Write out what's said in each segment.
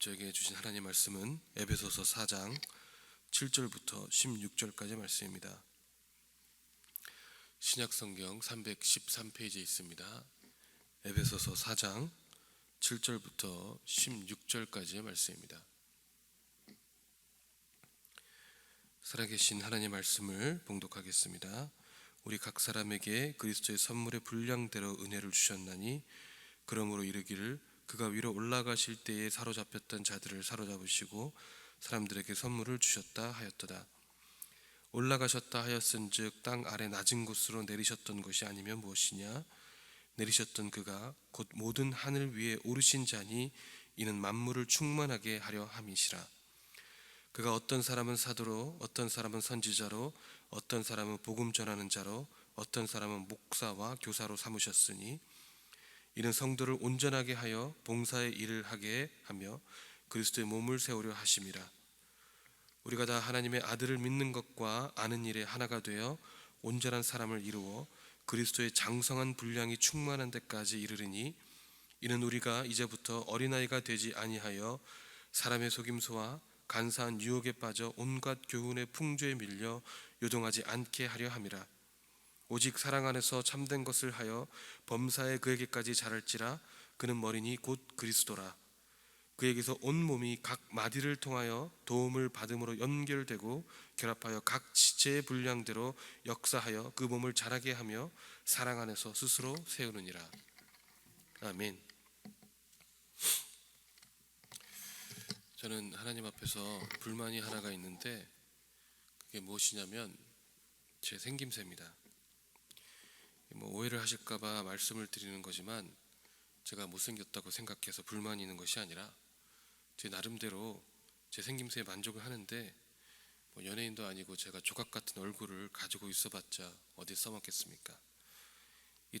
저에게 주신 하나님 말씀은 에베소서 4장 7절부터 16절까지 말씀입니다. 신약성경 313페이지에 있습니다. 에베소서 4장 7절부터 16절까지의 말씀입니다. 살아계신 하나님 말씀을 봉독하겠습니다. 우리 각 사람에게 그리스도의 선물의 분량대로 은혜를 주셨나니 그러므로 이르기를 그가 위로 올라가실 때에 사로잡혔던 자들을 사로잡으시고 사람들에게 선물을 주셨다 하였도다. 올라가셨다 하였은즉 땅 아래 낮은 곳으로 내리셨던 것이 아니면 무엇이냐? 내리셨던 그가 곧 모든 하늘 위에 오르신 자니 이는 만물을 충만하게 하려 함이시라. 그가 어떤 사람은 사도로, 어떤 사람은 선지자로, 어떤 사람은 복음 전하는 자로, 어떤 사람은 목사와 교사로 삼으셨으니 이는 성도를 온전하게 하여 봉사의 일을 하게 하며 그리스도의 몸을 세우려 하심이라. 우리가 다 하나님의 아들을 믿는 것과 아는 일에 하나가 되어 온전한 사람을 이루어 그리스도의 장성한 분량이 충만한 데까지 이르리니 이는 우리가 이제부터 어린아이가 되지 아니하여 사람의 속임수와 간사한 유혹에 빠져 온갖 교훈의 풍조에 밀려 요동하지 않게 하려 함이라. 오직 사랑 안에서 참된 것을 하여 범사에 그에게까지 자랄지라. 그는 머리니 곧 그리스도라. 그에게서 온 몸이 각 마디를 통하여 도움을 받음으로 연결되고 결합하여 각 지체의 분량대로 역사하여 그 몸을 자라게 하며 사랑 안에서 스스로 세우느니라. 아멘. 저는 하나님 앞에서 불만이 하나가 있는데 그게 무엇이냐면 제 생김새입니다. 오해를 하실까봐 말씀을 드리는 거지만 제가 못생겼다고 생각해서 불만이 있는 것이 아니라 제 나름대로 제 생김새에 만족을 하는데 연예인도 아니고 제가 조각 같은 얼굴을 가지고 있어봤자 어디 써먹겠습니까?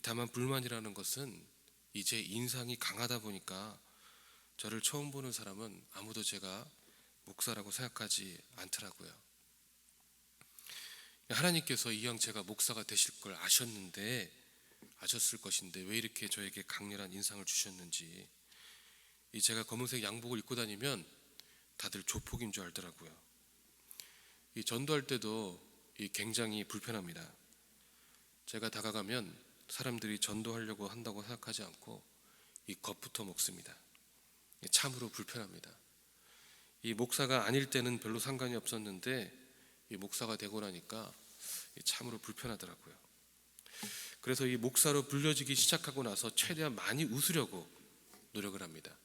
다만 불만이라는 것은 이제 인상이 강하다 보니까 저를 처음 보는 사람은 아무도 제가 목사라고 생각하지 않더라고요. 하나님께서 이왕 제가 목사가 되실 걸 아셨을 것인데 왜 이렇게 저에게 강렬한 인상을 주셨는지, 제가 검은색 양복을 입고 다니면 다들 조폭인 줄 알더라고요. 전도할 때도 굉장히 불편합니다. 제가 다가가면 사람들이 전도하려고 한다고 생각하지 않고 겁부터 먹습니다. 참으로 불편합니다. 목사가 아닐 때는 별로 상관이 없었는데 목사가 되고 나니까 참으로 불편하더라고요. 그래서 목사로 불려지기 시작하고 나서 최대한 많이 웃으려고 노력을 합니다.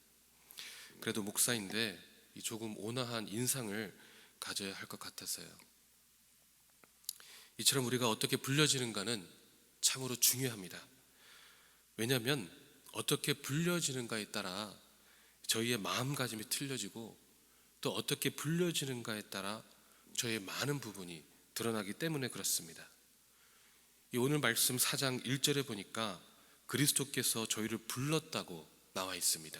그래도 목사인데 조금 온화한 인상을 가져야 할 것 같아서요. 이처럼 우리가 어떻게 불려지는가는 참으로 중요합니다. 왜냐하면 어떻게 불려지는가에 따라 저희의 마음가짐이 틀려지고 또 어떻게 불려지는가에 따라 저의 많은 부분이 드러나기 때문에 그렇습니다. 오늘 말씀 4장 1절에 보니까 그리스도께서 저희를 불렀다고 나와 있습니다.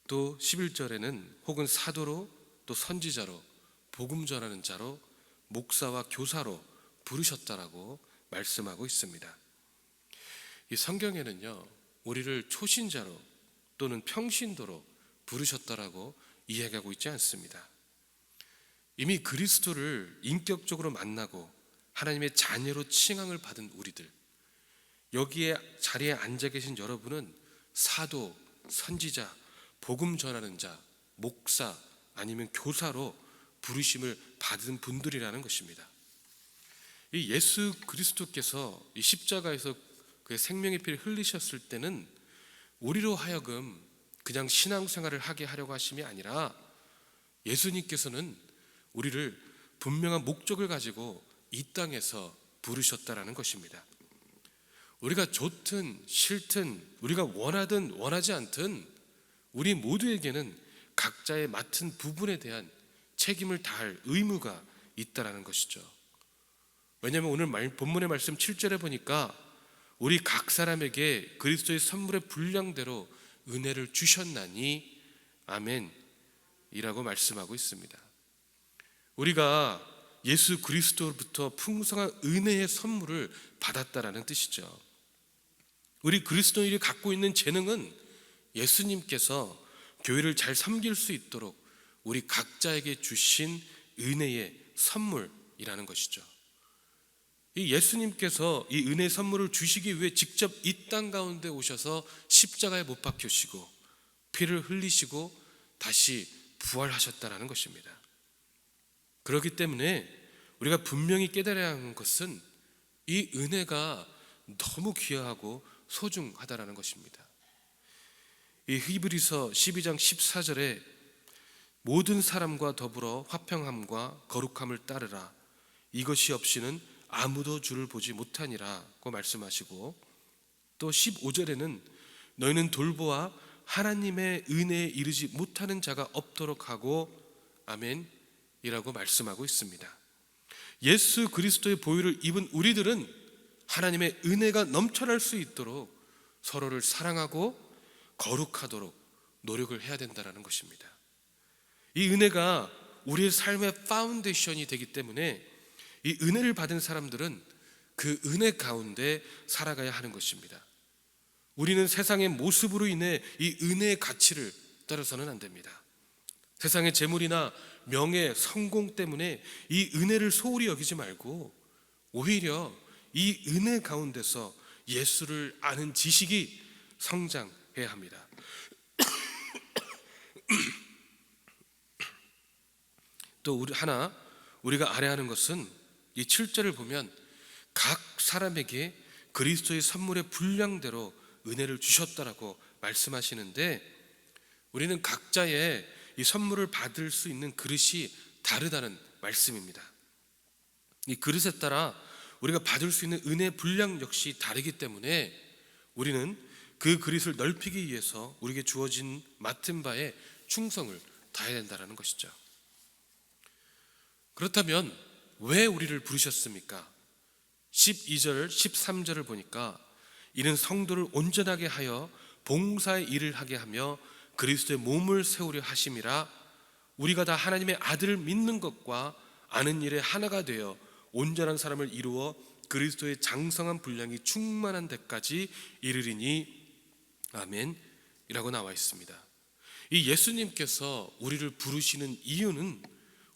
또 11절에는 혹은 사도로 또 선지자로 복음 전하는 자로 목사와 교사로 부르셨다라고 말씀하고 있습니다. 이 성경에는요, 우리를 초신자로 또는 평신도로 부르셨다라고 이야기하고 있지 않습니다. 이미 그리스도를 인격적으로 만나고 하나님의 자녀로 칭함을 받은 우리들, 여기에 자리에 앉아 계신 여러분은 사도, 선지자, 복음 전하는 자, 목사 아니면 교사로 부르심을 받은 분들이라는 것입니다. 이 예수 그리스도께서 이 십자가에서 그의 생명의 피를 흘리셨을 때는 우리로 하여금 그냥 신앙생활을 하게 하려고 하심이 아니라 예수님께서는 우리를 분명한 목적을 가지고 이 땅에서 부르셨다라는 것입니다. 우리가 좋든 싫든 우리가 원하든 원하지 않든 우리 모두에게는 각자의 맡은 부분에 대한 책임을 다할 의무가 있다라는 것이죠. 왜냐하면 오늘 본문의 말씀 7절에 보니까 우리 각 사람에게 그리스도의 선물의 분량대로 은혜를 주셨나니 아멘 이라고 말씀하고 있습니다. 우리가 예수 그리스도로부터 풍성한 은혜의 선물을 받았다라는 뜻이죠. 우리 그리스도인이 갖고 있는 재능은 예수님께서 교회를 잘 섬길 수 있도록 우리 각자에게 주신 은혜의 선물이라는 것이죠. 이 예수님께서 이 은혜의 선물을 주시기 위해 직접 이 땅 가운데 오셔서 십자가에 못 박히시고 피를 흘리시고 다시 부활하셨다라는 것입니다. 그렇기 때문에 우리가 분명히 깨달아야 하는 것은 이 은혜가 너무 귀하고 소중하다라는 것입니다. 이 히브리서 12장 14절에 모든 사람과 더불어 화평함과 거룩함을 따르라. 이것이 없이는 아무도 주를 보지 못하니라고 말씀하시고, 또 15절에는 너희는 돌보아 하나님의 은혜에 이르지 못하는 자가 없도록 하고 아멘이라고 말씀하고 있습니다. 예수 그리스도의 보혈을 입은 우리들은 하나님의 은혜가 넘쳐날 수 있도록 서로를 사랑하고 거룩하도록 노력을 해야 된다는 것입니다. 이 은혜가 우리의 삶의 파운데이션이 되기 때문에 이 은혜를 받은 사람들은 그 은혜 가운데 살아가야 하는 것입니다. 우리는 세상의 모습으로 인해 이 은혜의 가치를 따라서는 안 됩니다. 세상의 재물이나 명예, 성공 때문에 이 은혜를 소홀히 여기지 말고 오히려 이 은혜 가운데서 예수를 아는 지식이 성장해야 합니다. 또 우리가 알아야 하는 것은 이 7절을 보면 각 사람에게 그리스도의 선물의 분량대로 은혜를 주셨다라고 말씀하시는데, 우리는 각자의 이 선물을 받을 수 있는 그릇이 다르다는 말씀입니다. 이 그릇에 따라 우리가 받을 수 있는 은혜의 분량 역시 다르기 때문에 우리는 그 그릇을 넓히기 위해서 우리에게 주어진 맡은 바에 충성을 다해야 된다는 것이죠. 그렇다면 왜 우리를 부르셨습니까? 12절, 13절을 보니까 이는 성도를 온전하게 하여 봉사의 일을 하게 하며 그리스도의 몸을 세우려 하심이라. 우리가 다 하나님의 아들을 믿는 것과 아는 일에 하나가 되어 온전한 사람을 이루어 그리스도의 장성한 분량이 충만한 데까지 이르리니 아멘 이라고 나와 있습니다. 이 예수님께서 우리를 부르시는 이유는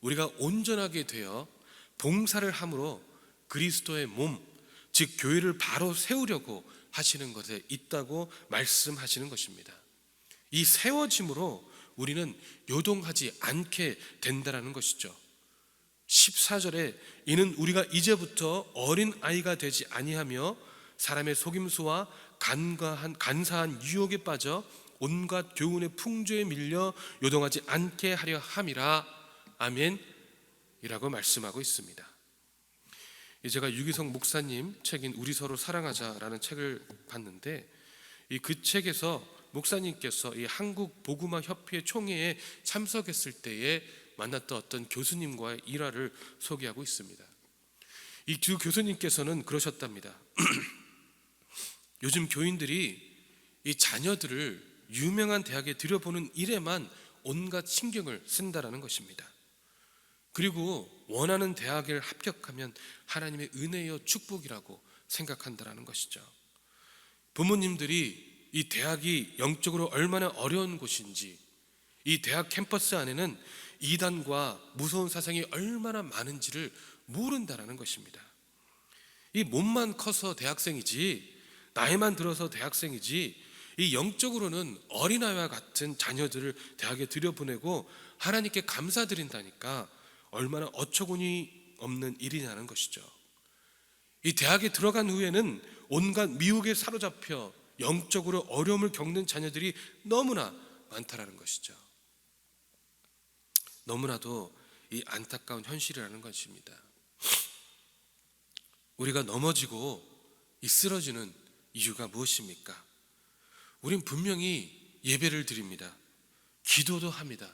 우리가 온전하게 되어 봉사를 함으로 그리스도의 몸, 즉 교회를 바로 세우려고 하시는 것에 있다고 말씀하시는 것입니다. 이 세워짐으로 우리는 요동하지 않게 된다는 것이죠. 14절에 이는 우리가 이제부터 어린 아이가 되지 아니하며 사람의 속임수와 간사한 유혹에 빠져 온갖 교훈의 풍조에 밀려 요동하지 않게 하려 함이라. 아멘 이라고 말씀하고 있습니다. 제가 유기성 목사님 책인 우리 서로 사랑하자라는 책을 봤는데, 그 책에서 목사님께서 이 한국 복음화 협회 총회에 참석했을 때에 만났던 어떤 교수님과의 일화를 소개하고 있습니다. 이 두 교수님께서는 그러셨답니다. 요즘 교인들이 이 자녀들을 유명한 대학에 들여보는 일에만 온갖 신경을 쓴다라는 것입니다. 그리고 원하는 대학을 합격하면 하나님의 은혜여 축복이라고 생각한다라는 것이죠. 부모님들이 이 대학이 영적으로 얼마나 어려운 곳인지, 이 대학 캠퍼스 안에는 이단과 무서운 사상이 얼마나 많은지를 모른다라는 것입니다. 이 몸만 커서 대학생이지, 나이만 들어서 대학생이지, 이 영적으로는 어린아이와 같은 자녀들을 대학에 들여보내고 하나님께 감사드린다니까 얼마나 어처구니 없는 일이냐는 것이죠. 이 대학에 들어간 후에는 온갖 미혹에 사로잡혀 영적으로 어려움을 겪는 자녀들이 너무나 많다라는 것이죠. 너무나도 이 안타까운 현실이라는 것입니다. 우리가 넘어지고 쓰러지는 이유가 무엇입니까? 우린 분명히 예배를 드립니다. 기도도 합니다.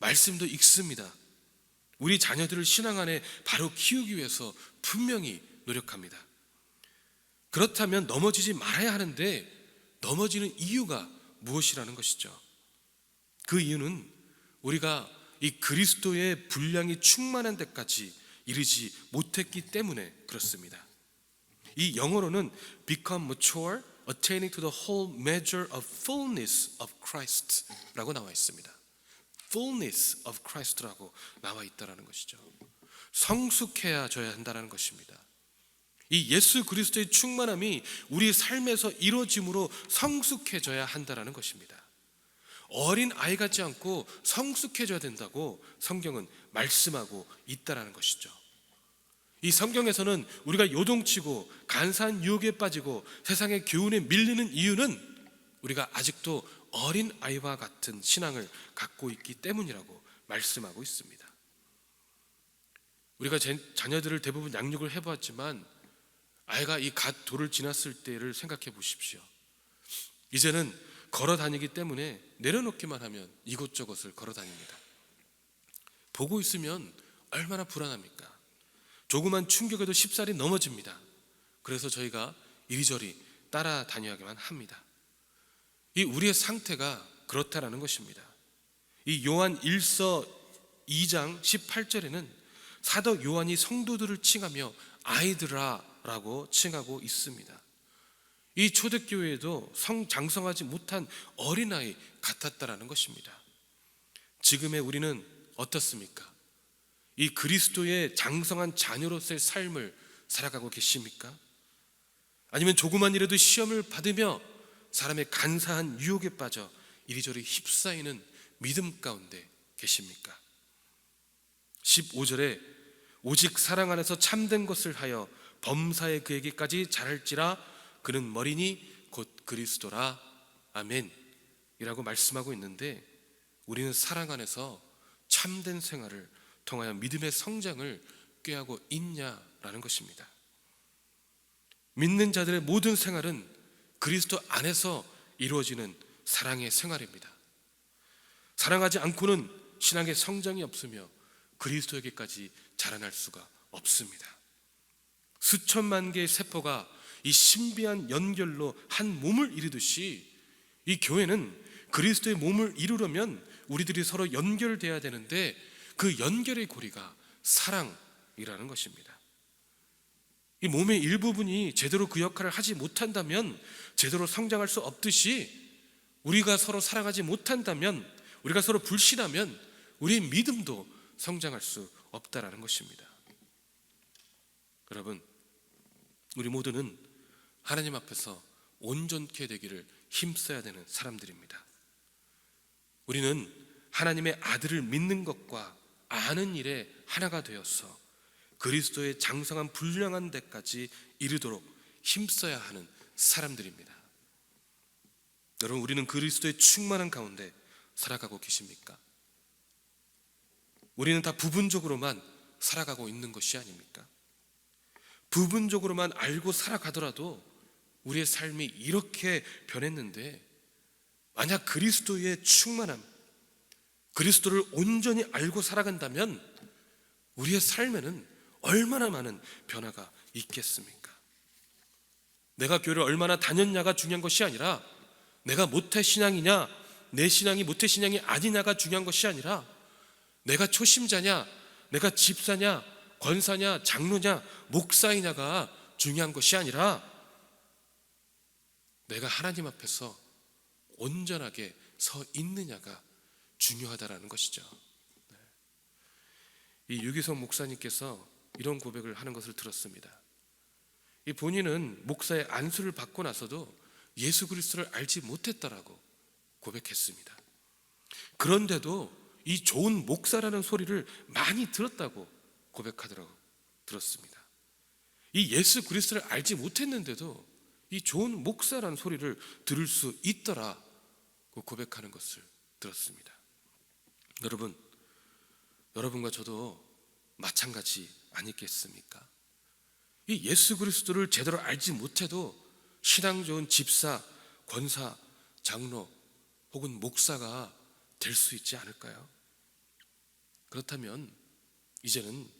말씀도 읽습니다. 우리 자녀들을 신앙 안에 바로 키우기 위해서 분명히 노력합니다. 그렇다면 넘어지지 말아야 하는데 넘어지는 이유가 무엇이라는 것이죠? 그 이유는 우리가 이 그리스도의 분량이 충만한 데까지 이르지 못했기 때문에 그렇습니다. 이 영어로는 become mature attaining to the whole measure of fullness of Christ라고 나와 있습니다. fullness of Christ라고 나와 있다라는 것이죠. 성숙해져야 한다는 것입니다. 이 예수 그리스도의 충만함이 우리 삶에서 이루어짐으로 성숙해져야 한다는 것입니다. 어린 아이 같지 않고 성숙해져야 된다고 성경은 말씀하고 있다는 것이죠. 이 성경에서는 우리가 요동치고 간사한 유혹에 빠지고 세상의 교훈에 밀리는 이유는 우리가 아직도 어린 아이와 같은 신앙을 갖고 있기 때문이라고 말씀하고 있습니다. 우리가 자녀들을 대부분 양육을 해보았지만 아이가 이 갓 돌을 지났을 때를 생각해 보십시오. 이제는 걸어 다니기 때문에 내려놓기만 하면 이곳저곳을 걸어 다닙니다. 보고 있으면 얼마나 불안합니까? 조그만 충격에도 쉽사리 넘어집니다. 그래서 저희가 이리저리 따라다녀야만 합니다. 이 우리의 상태가 그렇다라는 것입니다. 이 요한 1서 2장 18절에는 사도 요한이 성도들을 칭하며 아이들아 라고 칭하고 있습니다. 이 초대교회에도 장성하지 못한 어린아이 같았다라는 것입니다. 지금의 우리는 어떻습니까? 이 그리스도의 장성한 자녀로서의 삶을 살아가고 계십니까? 아니면 조그만 일에도 시험을 받으며 사람의 간사한 유혹에 빠져 이리저리 휩싸이는 믿음 가운데 계십니까? 15절에 오직 사랑 안에서 참된 것을 하여 범사에 그에게까지 자랄지라 그는 머리니 곧 그리스도라. 아멘 이라고 말씀하고 있는데, 우리는 사랑 안에서 참된 생활을 통하여 믿음의 성장을 꾀하고 있냐라는 것입니다. 믿는 자들의 모든 생활은 그리스도 안에서 이루어지는 사랑의 생활입니다. 사랑하지 않고는 신앙의 성장이 없으며 그리스도에게까지 자라날 수가 없습니다. 수천만 개의 세포가 이 신비한 연결로 한 몸을 이루듯이 이 교회는 그리스도의 몸을 이루려면 우리들이 서로 연결돼야 되는데 그 연결의 고리가 사랑이라는 것입니다. 이 몸의 일부분이 제대로 그 역할을 하지 못한다면 제대로 성장할 수 없듯이, 우리가 서로 사랑하지 못한다면, 우리가 서로 불신하면 우리의 믿음도 성장할 수 없다라는 것입니다. 여러분, 우리 모두는 하나님 앞에서 온전케 되기를 힘써야 되는 사람들입니다. 우리는 하나님의 아들을 믿는 것과 아는 일에 하나가 되어서 그리스도의 장성한 분량한 데까지 이르도록 힘써야 하는 사람들입니다. 여러분, 우리는 그리스도의 충만한 가운데 살아가고 계십니까? 우리는 다 부분적으로만 살아가고 있는 것이 아닙니까? 부분적으로만 알고 살아가더라도 우리의 삶이 이렇게 변했는데, 만약 그리스도의 충만함, 그리스도를 온전히 알고 살아간다면 우리의 삶에는 얼마나 많은 변화가 있겠습니까? 내가 교회를 얼마나 다녔냐가 중요한 것이 아니라, 내가 모태신앙이냐 내 신앙이 모태신앙이 아니냐가 중요한 것이 아니라, 내가 초심자냐, 내가 집사냐, 권사냐, 장로냐, 목사이냐가 중요한 것이 아니라, 내가 하나님 앞에서 온전하게 서 있느냐가 중요하다라는 것이죠. 이 유기성 목사님께서 이런 고백을 하는 것을 들었습니다. 이 본인은 목사의 안수를 받고 나서도 예수 그리스도를 알지 못했다라고 고백했습니다. 그런데도 이 좋은 목사라는 소리를 많이 들었다고 고백하더라고 들었습니다. 이 예수 그리스도를 알지 못했는데도 이 좋은 목사라는 소리를 들을 수 있더라고 고백하는 것을 들었습니다. 여러분, 여러분과 저도 마찬가지 아니겠습니까? 이 예수 그리스도를 제대로 알지 못해도 신앙 좋은 집사, 권사, 장로 혹은 목사가 될 수 있지 않을까요? 그렇다면 이제는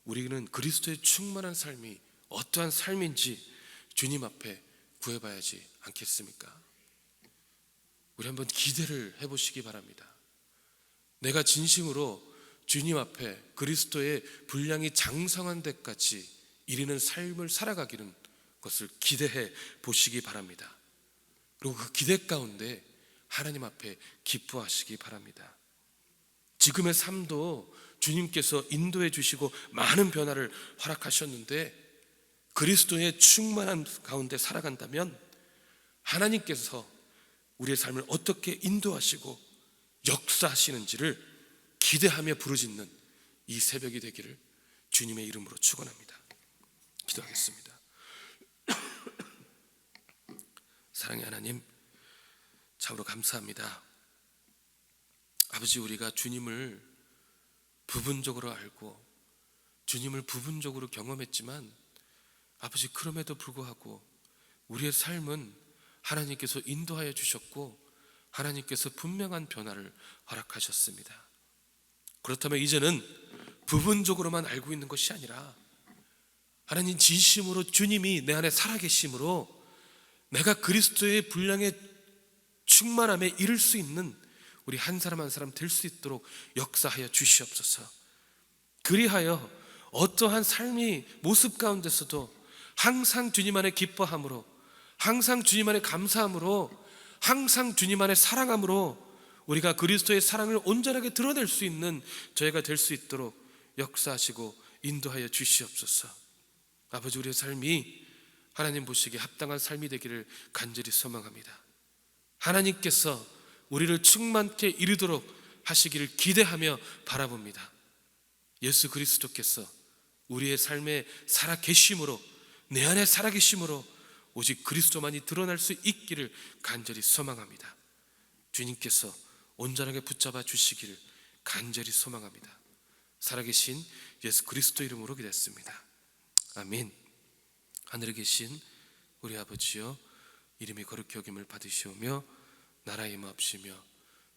우리는 그리스도의 충만한 삶이 어떠한 삶인지 주님 앞에 구해봐야지 않겠습니까? 우리 한번 기대를 해보시기 바랍니다. 내가 진심으로 주님 앞에 그리스도의 분량이 장성한 데까지 이르는 삶을 살아가기는 것을 기대해 보시기 바랍니다. 그리고 그 기대 가운데 하나님 앞에 기뻐하시기 바랍니다. 지금의 삶도 주님께서 인도해 주시고 많은 변화를 허락하셨는데 그리스도의 충만한 가운데 살아간다면 하나님께서 우리의 삶을 어떻게 인도하시고 역사하시는지를 기대하며 부르짖는 이 새벽이 되기를 주님의 이름으로 축원합니다. 기도하겠습니다. 사랑의 하나님, 참으로 감사합니다. 아버지, 우리가 주님을 부분적으로 알고 주님을 부분적으로 경험했지만 아버지, 그럼에도 불구하고 우리의 삶은 하나님께서 인도하여 주셨고 하나님께서 분명한 변화를 허락하셨습니다. 그렇다면 이제는 부분적으로만 알고 있는 것이 아니라 하나님 진심으로 주님이 내 안에 살아계심으로 내가 그리스도의 분량의 충만함에 이를 수 있는 우리 한 사람 한 사람 될 수 있도록 역사하여 주시옵소서. 그리하여 어떠한 삶이 모습 가운데서도 항상 주님 안에 기뻐함으로, 항상 주님 안에 감사함으로, 항상 주님 안에 사랑함으로 우리가 그리스도의 사랑을 온전하게 드러낼 수 있는 저희가 될 수 있도록 역사하시고 인도하여 주시옵소서. 아버지, 우리의 삶이 하나님 보시기에 합당한 삶이 되기를 간절히 소망합니다. 하나님께서 우리를 충만케 이루도록 하시기를 기대하며 바라봅니다. 예수 그리스도께서 우리의 삶에 살아계심으로, 내 안에 살아계심으로 오직 그리스도만이 드러날 수 있기를 간절히 소망합니다. 주님께서 온전하게 붙잡아 주시기를 간절히 소망합니다. 살아계신 예수 그리스도 이름으로 기도했습니다. 아멘. 하늘에 계신 우리 아버지여, 이름이 거룩히 여김을 받으시오며 나라의 임하옵시며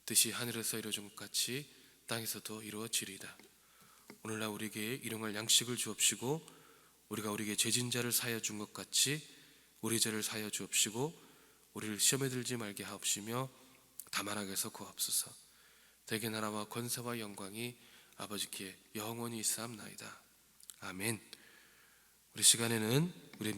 뜻이 하늘에서 이루어진 것 같이 땅에서도 이루어지리이다. 오늘날 우리에게 일용할 양식을 주옵시고 우리가 우리에게 죄진 자를 사하여 준 것 같이 우리 죄를 사하여 주옵시고 우리를 시험에 들지 말게 하옵시며 다만 악에서 구하옵소서. 대개 나라와 권세와 영광이 아버지께 영원히 있사옵나이다. 아멘. 우리 시간에는 우리